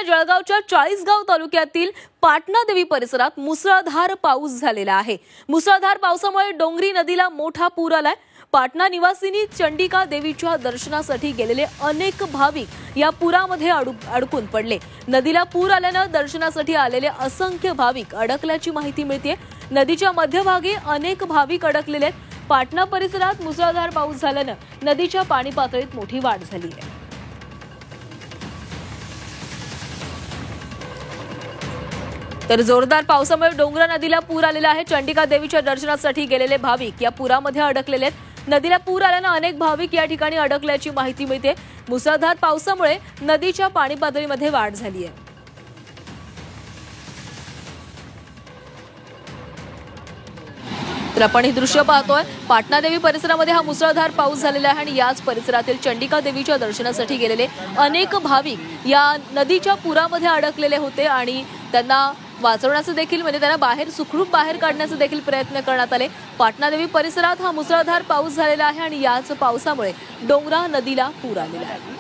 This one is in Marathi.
जळगावच्या चाळीसगाव तालुक्यातील पाटणा देवी परिसरात मुसळधार पाऊस झालेला आहे। मुसळधार पावसामुळे डोंगरी नदीला मोठा पूर आलाय। पाटणा निवासींनी चंडिका देवीच्या दर्शनासाठी गेलेले अनेक भाविक या पुरामध्ये अडकून पडले। नदीला पूर आल्याने दर्शनासाठी आलेले असंख्य भाविक अडकल्याची माहिती मिळते। नदीच्या मध्यभागी अनेक भाविक अडकलेले आहेत। पाटणा परिसरात मुसळधार पाऊस झाल्याने नदीच्या पाणी पातळीत मोठी वाढ झाली आहे। तर जोरदार पावसामुळे डोंगरा नदीला पूर आलेला आहे। चंडिका देवीच्या दर्शनासाठी गेलेले भाविक या पुरामध्ये अडकलेले आहेत। नदीला पूर आल्याने अनेक भाविक या ठिकाणी अडकल्याची माहिती मिळते। मुसळधार पावसामुळे नदीच्या पाणी पातळीमध्ये वाढ झाली आहे। तर आपण हे दृश्य पाहतोय, पाटणा देवी परिसरामध्ये हा मुसळधार पाऊस झालेला आहे आणि याच परिसरातील चंडिका देवीच्या दर्शनासाठी गेलेले अनेक भाविक या नदीच्या पुरामध्ये अडकलेले होते आणि त्यांना वाचवण्याचं देखील म्हणजे त्यांना सुखरूप बाहेर काढण्याचा देखील प्रयत्न करण्यात आले। पाटणा देवी परिसरात हा मुसळधार पाऊस झालेला आहे आणि याच पावसामुळे डोंगरा नदीला पूर आलेला आहे।